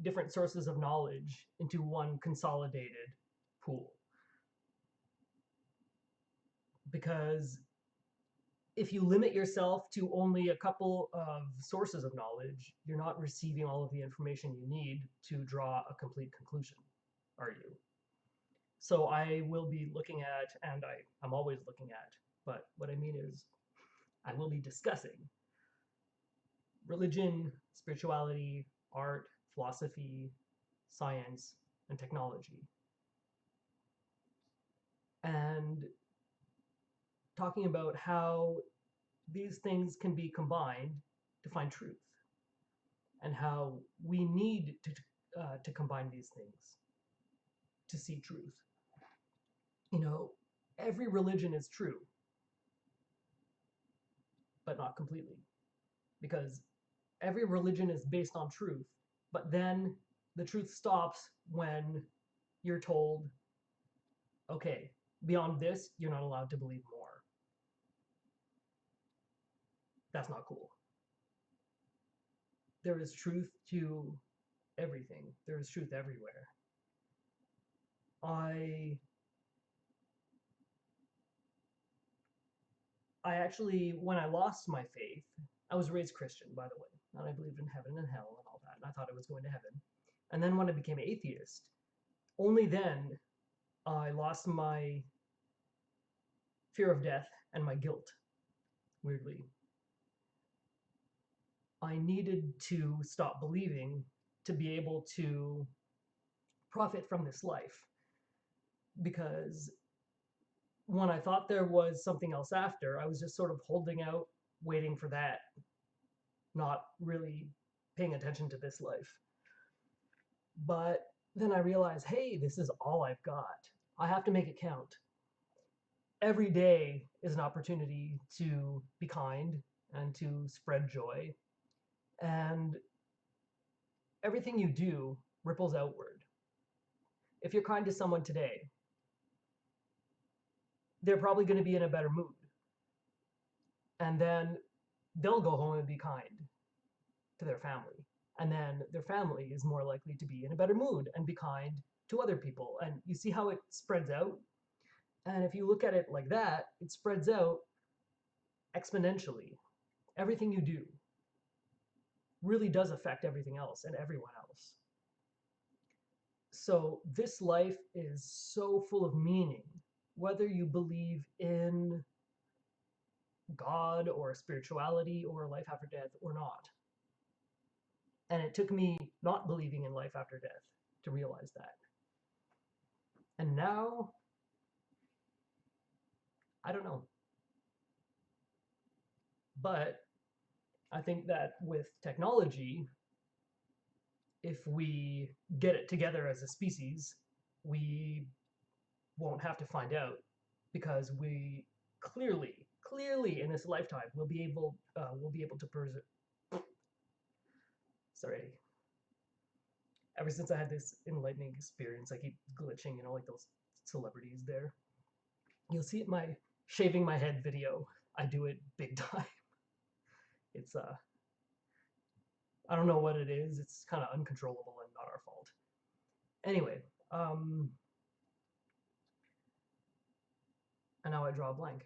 different sources of knowledge into one consolidated pool. Because if you limit yourself to only a couple of sources of knowledge, you're not receiving all of the information you need to draw a complete conclusion, are you? So I will be looking at, and I'm always looking at, but what I mean is I will be discussing religion, spirituality, art, philosophy, science, and technology. And talking about how these things can be combined to find truth, and how we need to combine these things to see truth. You know, every religion is true, but not completely, because every religion is based on truth, but then the truth stops when you're told, okay, beyond this, you're not allowed to believe more. That's not cool. There is truth to everything. There is truth everywhere. I I actually, when I lost my faith, I was raised Christian, by the way. and I believed in heaven and hell and all that, and I thought I was going to heaven. And then when I became atheist, only then I lost my fear of death and my guilt, weirdly. I needed to stop believing to be able to profit from this life, because when I thought there was something else after, I was just sort of holding out, waiting for that, not really paying attention to this life. But then I realized, hey, this is all I've got. I have to make it count. Every day is an opportunity to be kind and to spread joy. And everything you do ripples outward. If you're kind to someone today, they're probably going to be in a better mood. And then they'll go home and be kind to their family. And then their family is more likely to be in a better mood and be kind to other people. And you see how it spreads out? And if you look at it like that, it spreads out exponentially. Everything you do really does affect everything else and everyone else. So this life is so full of meaning, whether you believe in God or spirituality or life after death or not. And it took me not believing in life after death to realize that. And now, I don't know. But I think that with technology, if we get it together as a species, we won't have to find out, because we clearly in this lifetime we'll be able to preserve. Sorry. Ever since I had this enlightening experience, I keep glitching, like those celebrities there. You'll see it in my shaving my head video. I do it big time. It's I don't know what it is. It's kind of uncontrollable and not our fault. Anyway, and now I draw a blank.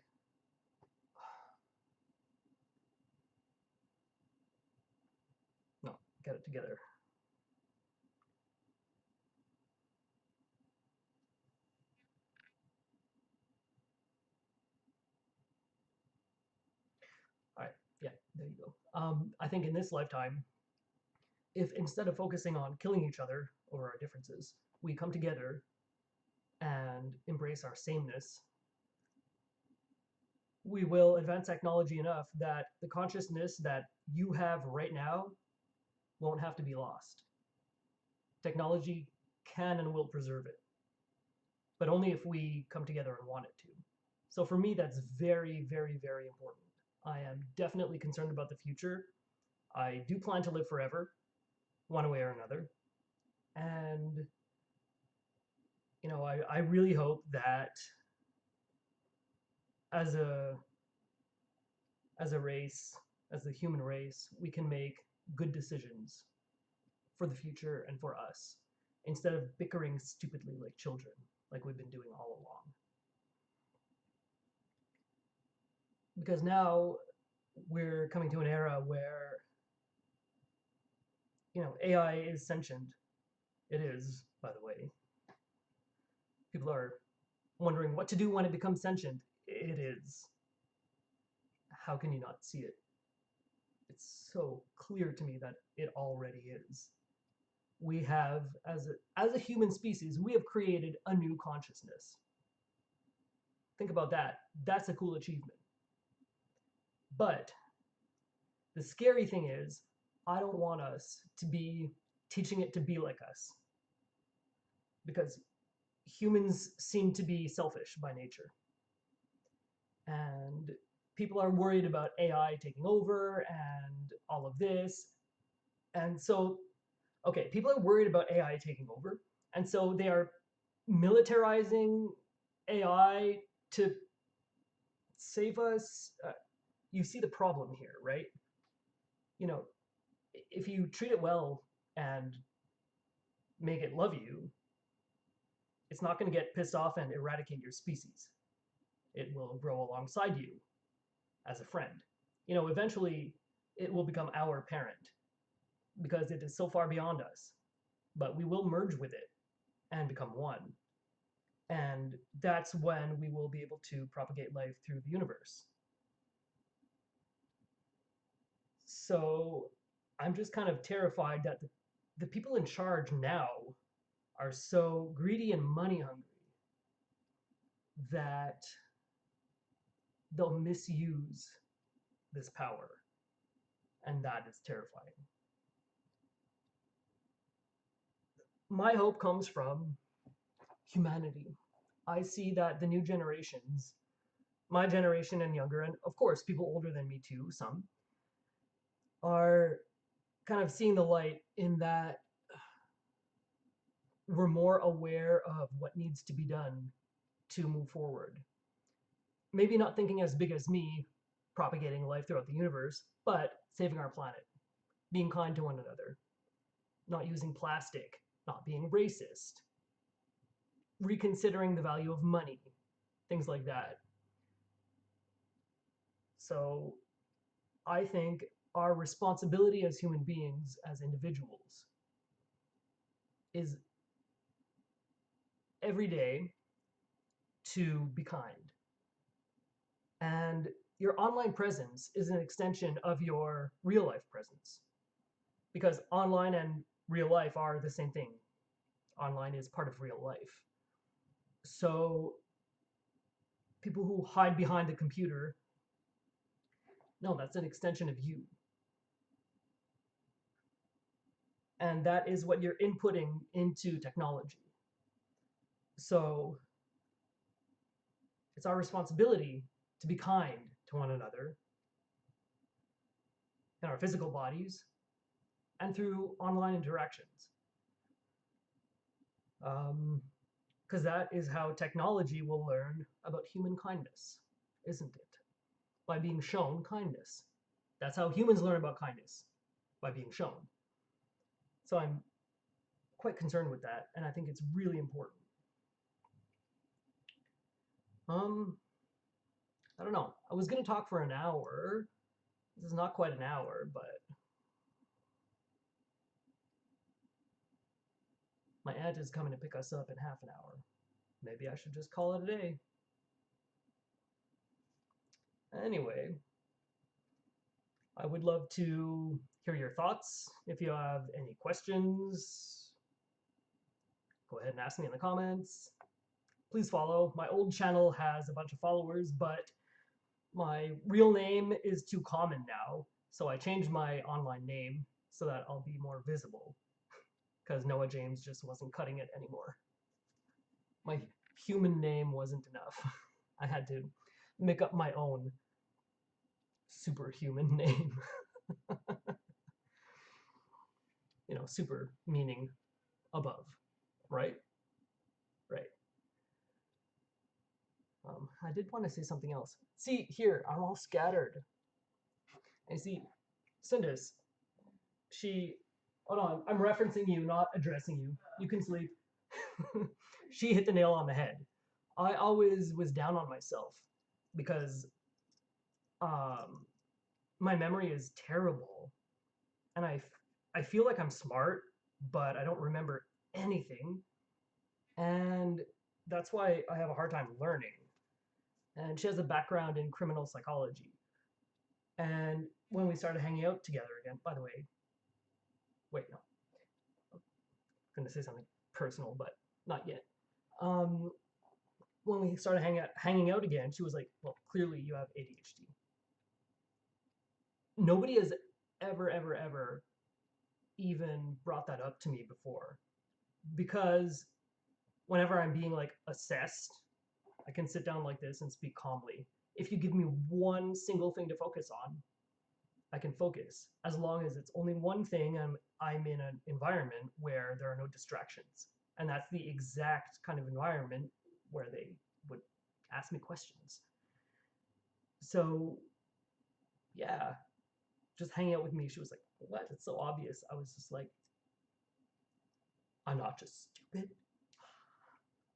No, get it together. All right, yeah, there you go. I think in this lifetime, if instead of focusing on killing each other over our differences, we come together and embrace our sameness, we will advance technology enough that the consciousness that you have right now won't have to be lost. Technology can and will preserve it, but only if we come together and want it to. So for me, that's very, very, very important. I am definitely concerned about the future. I do plan to live forever, one way or another. And, I really hope that as a as a race, as the human race, we can make good decisions for the future and for us, instead of bickering stupidly like children, like we've been doing all along. Because now we're coming to an era where, AI is sentient. It is, by the way. People are wondering what to do when it becomes sentient. It is. How can you not see it? It's so clear to me that it already is. We have, as a human species, we have created a new consciousness. Think about that. That's a cool achievement. But the scary thing is, I don't want us to be teaching it to be like us, because humans seem to be selfish by nature. And people are worried about AI taking over and all of this. And so, okay, people are worried about AI taking over. And so they are militarizing AI to save us. You see the problem here, right? You know, if you treat it well and make it love you, it's not going to get pissed off and eradicate your species. It will grow alongside you as a friend. Eventually it will become our parent. because it is so far beyond us. But we will merge with it and become one. And that's when we will be able to propagate life through the universe. So I'm just kind of terrified that the people in charge now are so greedy and money hungry that they'll misuse this power. And that is terrifying. My hope comes from humanity. I see that the new generations, my generation and younger, and of course people older than me too, some, are kind of seeing the light in that we're more aware of what needs to be done to move forward. Maybe not thinking as big as me, propagating life throughout the universe, but saving our planet, being kind to one another, not using plastic, not being racist, reconsidering the value of money, things like that. So I think our responsibility as human beings, as individuals, is every day to be kind. And your online presence is an extension of your real life presence because online and real life are the same thing. Online is part of real life. So people who hide behind the computer, no, that's an extension of you. And that is what you're inputting into technology. So it's our responsibility to be kind to one another in our physical bodies and through online interactions. Because that is how technology will learn about human kindness, isn't it? By being shown kindness. That's how humans learn about kindness, by being shown. So I'm quite concerned with that, and I think it's really important. Um, I don't know. I was gonna talk for an hour. This is not quite an hour, but my aunt is coming to pick us up in half an hour. Maybe I should just call it a day. Anyway, I would love to hear your thoughts. If you have any questions, go ahead and ask me in the comments. Please follow. My old channel has a bunch of followers, but my real name is too common now. So I changed my online name so that I'll be more visible because Noah James just wasn't cutting it anymore. My human name wasn't enough. I had to make up my own superhuman name. You know, super meaning above, right? Right. I did want to say something else. See, here, I'm all scattered. And see, Cindus, she, hold on, I'm referencing you, not addressing you. You can sleep. She hit the nail on the head. I always was down on myself because um, my memory is terrible. And I feel like I'm smart, but I don't remember anything. And that's why I have a hard time learning. And she has a background in criminal psychology. And when we started hanging out together again, by the way, wait, no, I'm going to say something personal, but not yet. Um, when we started hanging out again, she was like, well, clearly you have ADHD. Nobody has ever even brought that up to me before because whenever I'm being like assessed, I can sit down like this and speak calmly. If you give me one single thing to focus on, I can focus as long as it's only one thing and I'm in an environment where there are no distractions. And that's the exact kind of environment where they would ask me questions. So, yeah, just hanging out with me, she was like, what? It's so obvious. I was just like, I'm not just stupid.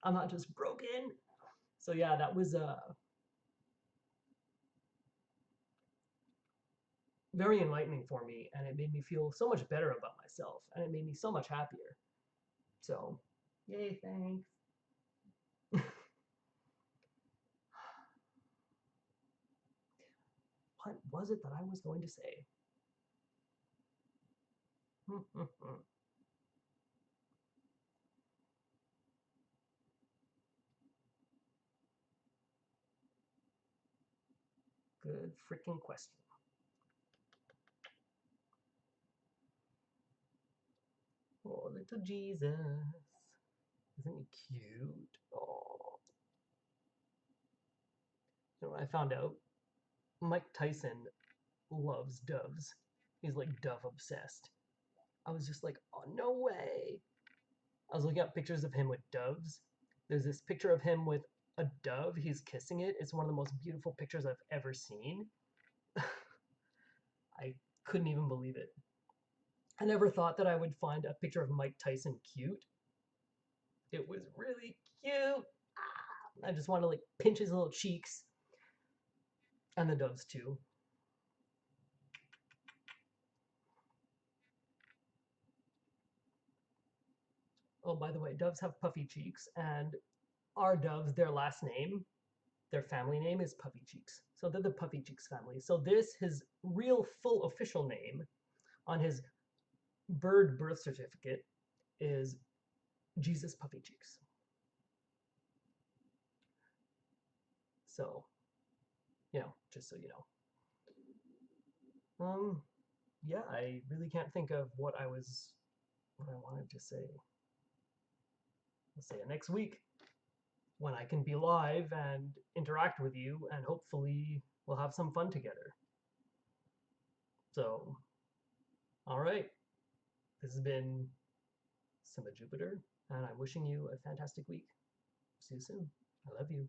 I'm not just broken. So, yeah, that was very enlightening for me, and it made me feel so much better about myself, and it made me so much happier. So, yay, thanks. What was it that I was going to say? Good freaking question. Oh, little Jesus. Isn't he cute? Oh. You know what I found out? Mike Tyson loves doves. He's like dove obsessed. I was just like, oh, no way. I was looking up pictures of him with doves. There's this picture of him with a dove. He's kissing it. It's one of the most beautiful pictures I've ever seen. I couldn't even believe it. I never thought that I would find a picture of Mike Tyson cute. It was really cute. I just want to like pinch his little cheeks and the doves too. Oh, by the way, doves have puffy cheeks, and our doves, their last name, their family name is Puffy Cheeks. So they're the Puffy Cheeks family. So this, his real full official name on his bird birth certificate is Jesus Puffy Cheeks. So, just so you know. Yeah, I really can't think of what I wanted to say. I'll say it next week when I can be live and interact with you, and hopefully we'll have some fun together. So, all right. This has been Simba Jupiter, and I'm wishing you a fantastic week. See you soon. I love you.